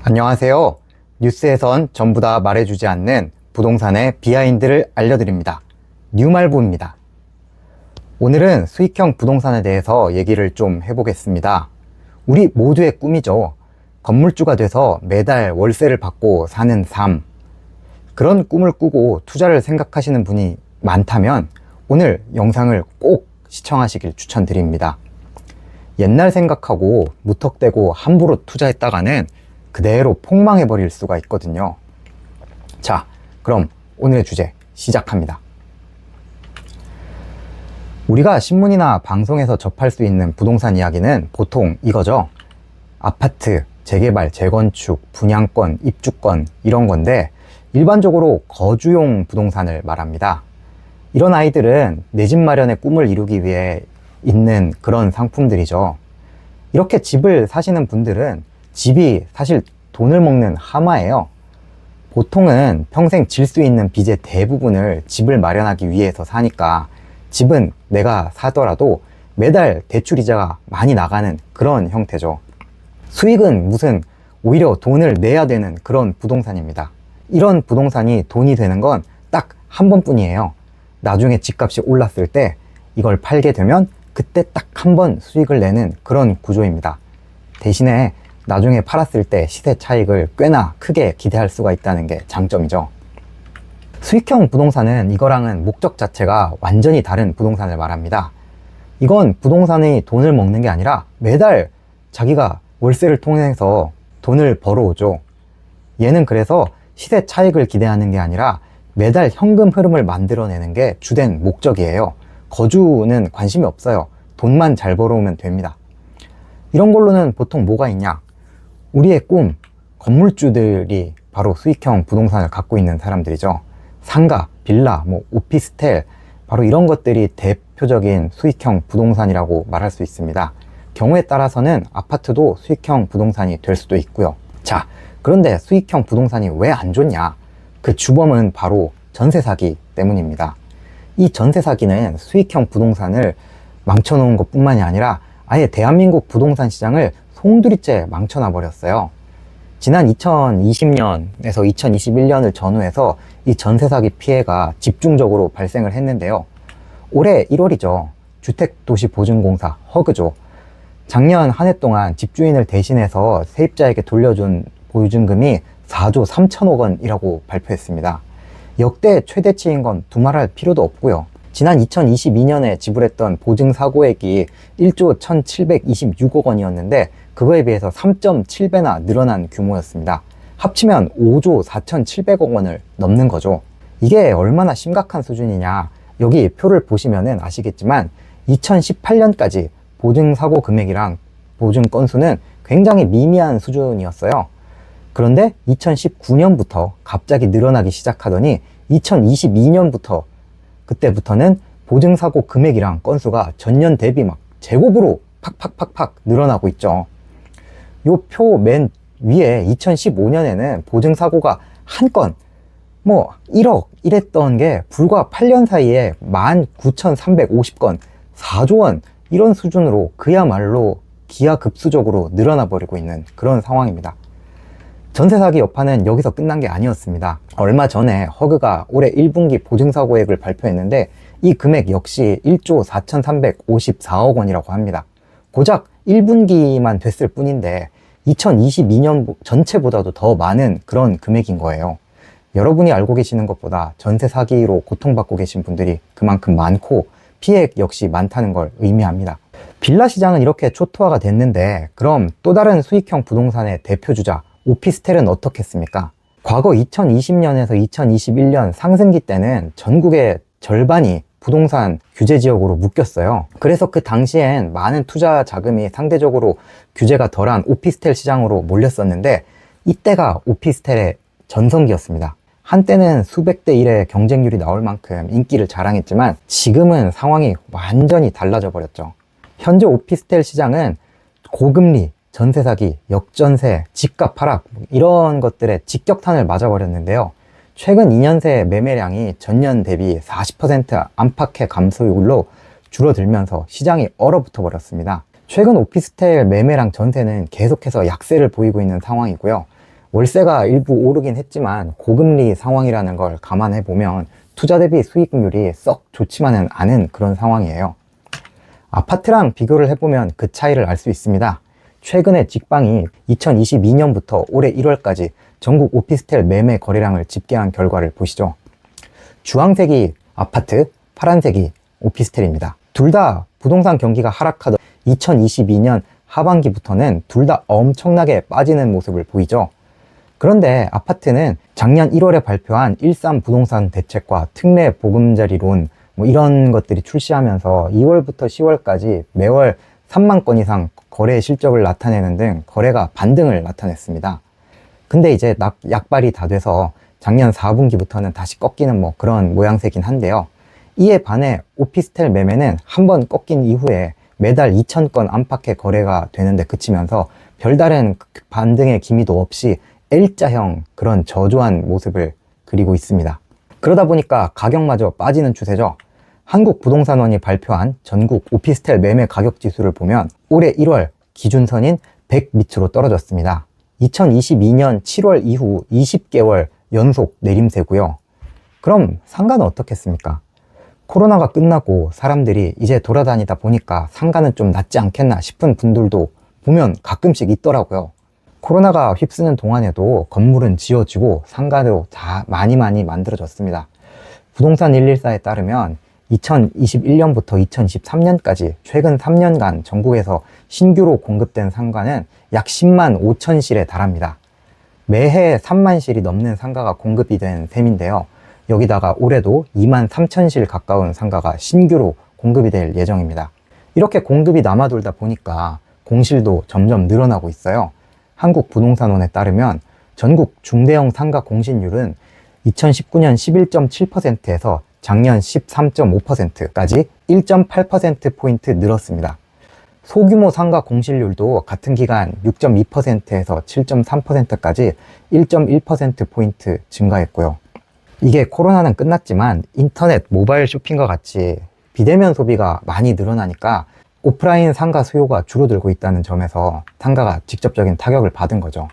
안녕하세요. 뉴스에선 전부 다 말해주지 않는 부동산의 비하인드를 알려드립니다. 뉴말부입니다. 오늘은 수익형 부동산에 대해서 얘기를 좀 해보겠습니다. 우리 모두의 꿈이죠. 건물주가 돼서 매달 월세를 받고 사는 삶. 그런 꿈을 꾸고 투자를 생각하시는 분이 많다면 오늘 영상을 꼭 시청하시길 추천드립니다. 옛날 생각하고 무턱대고 함부로 투자했다가는 그대로 폭망해버릴 수가 있거든요. 자, 그럼 오늘의 주제 시작합니다. 우리가 신문이나 방송에서 접할 수 있는 부동산 이야기는 보통 이거죠. 아파트, 재개발, 재건축, 분양권, 입주권 이런 건데 일반적으로 거주용 부동산을 말합니다. 이런 아이들은 내 집 마련의 꿈을 이루기 위해 있는 그런 상품들이죠. 이렇게 집을 사시는 분들은 집이 사실 돈을 먹는 하마예요. 보통은 평생 질 수 있는 빚의 대부분을 집을 마련하기 위해서 사니까 집은 내가 사더라도 매달 대출이자가 많이 나가는 그런 형태죠. 수익은 무슨 오히려 돈을 내야 되는 그런 부동산입니다. 이런 부동산이 돈이 되는 건 딱 한 번뿐이에요. 나중에 집값이 올랐을 때 이걸 팔게 되면 그때 딱 한 번 수익을 내는 그런 구조입니다. 대신에 나중에 팔았을 때 시세 차익을 꽤나 크게 기대할 수가 있다는 게 장점이죠. 수익형 부동산은 이거랑은 목적 자체가 완전히 다른 부동산을 말합니다. 이건 부동산이 돈을 먹는 게 아니라 매달 자기가 월세를 통해서 돈을 벌어오죠. 얘는 그래서 시세 차익을 기대하는 게 아니라 매달 현금 흐름을 만들어내는 게 주된 목적이에요. 거주는 관심이 없어요. 돈만 잘 벌어오면 됩니다. 이런 걸로는 보통 뭐가 있냐? 우리의 꿈, 건물주들이 바로 수익형 부동산을 갖고 있는 사람들이죠. 상가, 빌라, 오피스텔, 바로 이런 것들이 대표적인 수익형 부동산이라고 말할 수 있습니다. 경우에 따라서는 아파트도 수익형 부동산이 될 수도 있고요. 자, 그런데 수익형 부동산이 왜 안 좋냐? 그 주범은 바로 전세 사기 때문입니다. 이 전세 사기는 수익형 부동산을 망쳐놓은 것 뿐만이 아니라 아예 대한민국 부동산 시장을 송두리째 망쳐놔 버렸어요. 지난 2020년에서 2021년을 전후해서 이 전세 사기 피해가 집중적으로 발생을 했는데요. 올해 1월이죠. 주택도시보증공사 허그죠. 작년 한 해 동안 집주인을 대신해서 세입자에게 돌려준 보증금이 4조 3천억 원이라고 발표했습니다. 역대 최대치인 건 두말할 필요도 없고요. 지난 2022년에 지불했던 보증사고액이 1조 1726억 원이었는데 그거에 비해서 3.7배나 늘어난 규모였습니다. 합치면 5조 4700억 원을 넘는 거죠. 이게 얼마나 심각한 수준이냐, 여기 표를 보시면 아시겠지만 2018년까지 보증사고 금액이랑 보증 건수는 굉장히 미미한 수준이었어요. 그런데 2019년부터 갑자기 늘어나기 시작하더니 2022년부터 그때부터는 보증사고 금액이랑 건수가 전년 대비 막 제곱으로 팍팍팍팍 늘어나고 있죠. 요 표 맨 위에 2015년에는 보증사고가 한 건 1억 이랬던 게 불과 8년 사이에 19,350건 4조 원 이런 수준으로 그야말로 기하급수적으로 늘어나 버리고 있는 그런 상황입니다. 전세 사기 여파는 여기서 끝난 게 아니었습니다. 얼마 전에 허그가 올해 1분기 보증사고액을 발표했는데 이 금액 역시 1조 4,354억 원이라고 합니다. 고작 1분기만 됐을 뿐인데 2022년 전체보다도 더 많은 그런 금액인 거예요. 여러분이 알고 계시는 것보다 전세 사기로 고통받고 계신 분들이 그만큼 많고 피해 역시 많다는 걸 의미합니다. 빌라 시장은 이렇게 초토화가 됐는데 그럼 또 다른 수익형 부동산의 대표주자 오피스텔은 어떻겠습니까? 과거 2020년에서 2021년 상승기 때는 전국의 절반이 부동산 규제 지역으로 묶였어요. 그래서 그 당시엔 많은 투자 자금이 상대적으로 규제가 덜한 오피스텔 시장으로 몰렸었는데 이때가 오피스텔의 전성기였습니다. 한때는 수백 대 1의 경쟁률이 나올 만큼 인기를 자랑했지만 지금은 상황이 완전히 달라져 버렸죠. 현재 오피스텔 시장은 고금리, 전세 사기, 역전세, 집값 하락 이런 것들에 직격탄을 맞아버렸는데요. 최근 2년 새 매매량이 전년 대비 40% 안팎의 감소율로 줄어들면서 시장이 얼어붙어 버렸습니다. 최근 오피스텔 매매랑 전세는 계속해서 약세를 보이고 있는 상황이고요. 월세가 일부 오르긴 했지만 고금리 상황이라는 걸 감안해 보면 투자 대비 수익률이 썩 좋지만은 않은 그런 상황이에요. 아파트랑 비교를 해보면 그 차이를 알 수 있습니다. 최근에 직방이 2022년부터 올해 1월까지 전국 오피스텔 매매 거래량을 집계한 결과를 보시죠. 주황색이 아파트, 파란색이 오피스텔입니다. 둘 다 부동산 경기가 하락하던 2022년 하반기부터는 둘 다 엄청나게 빠지는 모습을 보이죠. 그런데 아파트는 작년 1월에 발표한 13 부동산 대책과 특례 보금자리론 이런 것들이 출시하면서 2월부터 10월까지 매월 3만 건 이상 거래 실적을 나타내는 등 거래가 반등을 나타냈습니다. 근데 이제 약발이 다 돼서 작년 4분기부터는 다시 꺾이는 그런 모양새긴 한데요. 이에 반해 오피스텔 매매는 한번 꺾인 이후에 매달 2,000건 안팎의 거래가 되는데 그치면서 별다른 반등의 기미도 없이 L자형 그런 저조한 모습을 그리고 있습니다. 그러다 보니까 가격마저 빠지는 추세죠. 한국부동산원이 발표한 전국 오피스텔 매매 가격 지수를 보면 올해 1월 기준선인 100 밑으로 떨어졌습니다. 2022년 7월 이후 20개월 연속 내림세고요. 그럼 상가는 어떻겠습니까? 코로나가 끝나고 사람들이 이제 돌아다니다 보니까 상가는 좀 낫지 않겠나 싶은 분들도 보면 가끔씩 있더라고요. 코로나가 휩쓰는 동안에도 건물은 지어지고 상가도 다 많이 만들어졌습니다. 부동산 114에 따르면 2021년부터 2023년까지 최근 3년간 전국에서 신규로 공급된 상가는 약 10만 5천 실에 달합니다. 매해 3만 실이 넘는 상가가 공급이 된 셈인데요. 여기다가 올해도 2만 3천 실 가까운 상가가 신규로 공급이 될 예정입니다. 이렇게 공급이 남아돌다 보니까 공실도 점점 늘어나고 있어요. 한국부동산원에 따르면 전국 중대형 상가 공실률은 2019년 11.7%에서 작년 13.5%까지 1.8%포인트 늘었습니다. 소규모 상가 공실률도 같은 기간 6.2%에서 7.3%까지 1.1%포인트 증가했고요. 이게 코로나는 끝났지만 인터넷 모바일 쇼핑과 같이 비대면 소비가 많이 늘어나니까 오프라인 상가 수요가 줄어들고 있다는 점에서 상가가 직접적인 타격을 받은 거죠.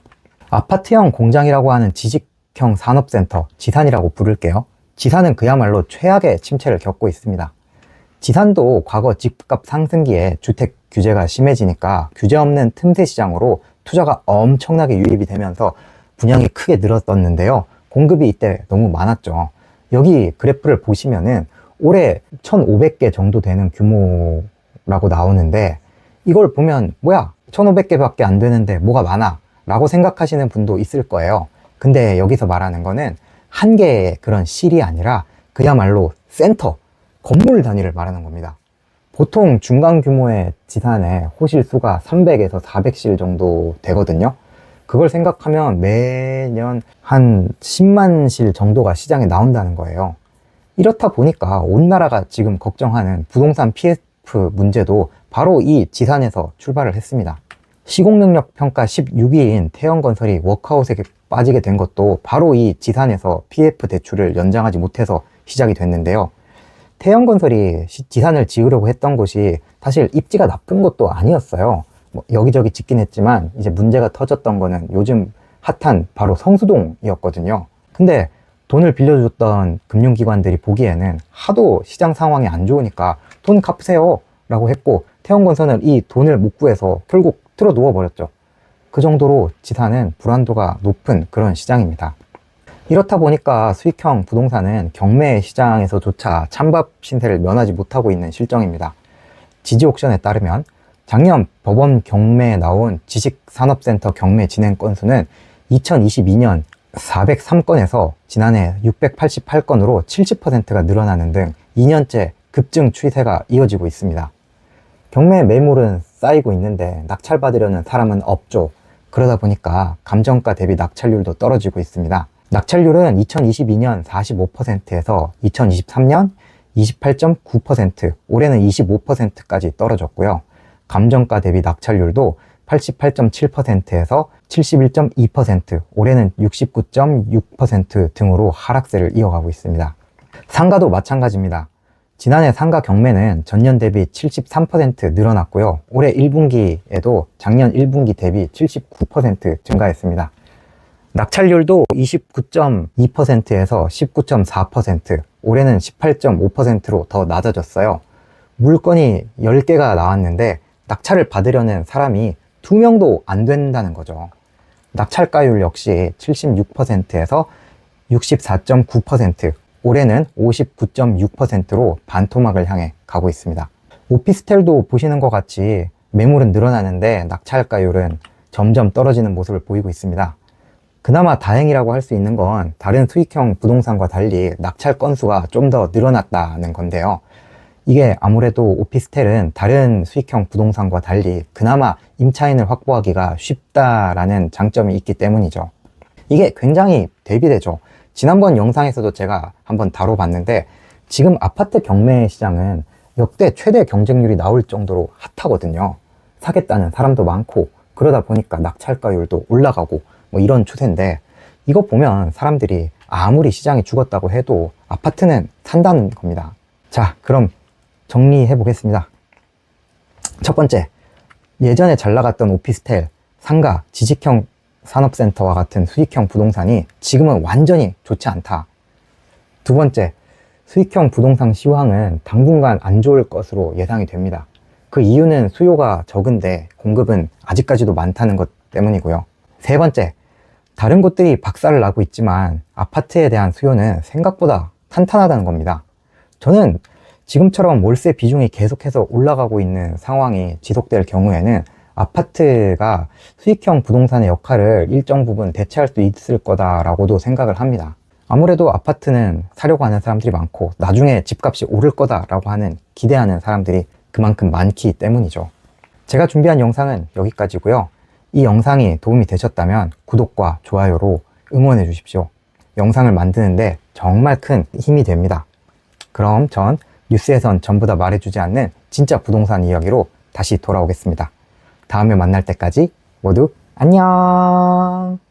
아파트형 공장이라고 하는 지식형 산업센터, 지산이라고 부를게요. 지산은 그야말로 최악의 침체를 겪고 있습니다. 지산도 과거 집값 상승기에 주택 규제가 심해지니까 규제 없는 틈새 시장으로 투자가 엄청나게 유입이 되면서 분양이 크게 늘었었는데요. 공급이 이때 너무 많았죠. 여기 그래프를 보시면은 올해 1,500개 정도 되는 규모라고 나오는데 이걸 보면 뭐야 1,500개밖에 안 되는데 뭐가 많아 라고 생각하시는 분도 있을 거예요. 근데 여기서 말하는 거는 한 개의 그런 실이 아니라 그야말로 센터, 건물 단위를 말하는 겁니다. 보통 중간 규모의 지산에 호실 수가 300에서 400실 정도 되거든요. 그걸 생각하면 매년 한 10만 실 정도가 시장에 나온다는 거예요. 이렇다 보니까 온 나라가 지금 걱정하는 부동산 PF 문제도 바로 이 지산에서 출발을 했습니다. 시공능력 평가 16위인 태영건설이 워크아웃에 빠지게 된 것도 바로 이 지산에서 PF 대출을 연장하지 못해서 시작이 됐는데요. 태영건설이 지산을 지으려고 했던 곳이 사실 입지가 나쁜 것도 아니었어요. 여기저기 짓긴 했지만 이제 문제가 터졌던 거는 요즘 핫한 바로 성수동이었거든요. 근데 돈을 빌려줬던 금융기관들이 보기에는 하도 시장 상황이 안 좋으니까 돈 갚으세요 라고 했고 태영건설은 이 돈을 못 구해서 결국 틀어 누워 버렸죠. 그 정도로 지산은 불안도가 높은 그런 시장입니다. 이렇다 보니까 수익형 부동산은 경매 시장에서조차 찬밥 신세를 면하지 못하고 있는 실정입니다. 지지옥션에 따르면 작년 법원 경매에 나온 지식산업센터 경매 진행 건수는 2022년 403건에서 지난해 688건으로 70%가 늘어나는 등 2년째 급증 추세가 이어지고 있습니다. 경매 매물은 쌓이고 있는데 낙찰받으려는 사람은 없죠. 그러다 보니까 감정가 대비 낙찰률도 떨어지고 있습니다. 낙찰률은 2022년 45%에서 2023년 28.9%, 올해는 25%까지 떨어졌고요. 감정가 대비 낙찰률도 88.7%에서 71.2%, 올해는 69.6% 등으로 하락세를 이어가고 있습니다. 상가도 마찬가지입니다. 지난해 상가 경매는 전년 대비 73% 늘어났고요. 올해 1분기에도 작년 1분기 대비 79% 증가했습니다. 낙찰률도 29.2%에서 19.4%, 올해는 18.5%로 더 낮아졌어요. 물건이 10개가 나왔는데 낙찰을 받으려는 사람이 2명도 안 된다는 거죠. 낙찰가율 역시 76%에서 64.9%, 올해는 59.6%로 반토막을 향해 가고 있습니다. 오피스텔도 보시는 것 같이 매물은 늘어나는데 낙찰가율은 점점 떨어지는 모습을 보이고 있습니다. 그나마 다행이라고 할 수 있는 건 다른 수익형 부동산과 달리 낙찰 건수가 좀 더 늘어났다는 건데요. 이게 아무래도 오피스텔은 다른 수익형 부동산과 달리 그나마 임차인을 확보하기가 쉽다라는 장점이 있기 때문이죠. 이게 굉장히 대비되죠. 지난번 영상에서도 제가 한번 다뤄봤는데 지금 아파트 경매 시장은 역대 최대 경쟁률이 나올 정도로 핫하거든요. 사겠다는 사람도 많고 그러다 보니까 낙찰가율도 올라가고 뭐 이런 추세인데, 이거 보면 사람들이 아무리 시장이 죽었다고 해도 아파트는 산다는 겁니다. 자, 그럼 정리해 보겠습니다. 첫 번째, 예전에 잘 나갔던 오피스텔, 상가, 지식형 산업센터와 같은 수익형 부동산이 지금은 완전히 좋지 않다. 두 번째, 수익형 부동산 시황은 당분간 안 좋을 것으로 예상이 됩니다. 그 이유는 수요가 적은데 공급은 아직까지도 많다는 것 때문이고요. 세 번째, 다른 곳들이 박살을 나고 있지만 아파트에 대한 수요는 생각보다 탄탄하다는 겁니다. 저는 지금처럼 월세 비중이 계속해서 올라가고 있는 상황이 지속될 경우에는 아파트가 수익형 부동산의 역할을 일정 부분 대체할 수 있을 거다라고도 생각을 합니다. 아무래도 아파트는 사려고 하는 사람들이 많고 나중에 집값이 오를 거다라고 하는 기대하는 사람들이 그만큼 많기 때문이죠. 제가 준비한 영상은 여기까지고요. 이 영상이 도움이 되셨다면 구독과 좋아요로 응원해 주십시오. 영상을 만드는데 정말 큰 힘이 됩니다. 그럼 전 뉴스에선 전부 다 말해주지 않는 진짜 부동산 이야기로 다시 돌아오겠습니다. 다음에 만날 때까지 모두 안녕!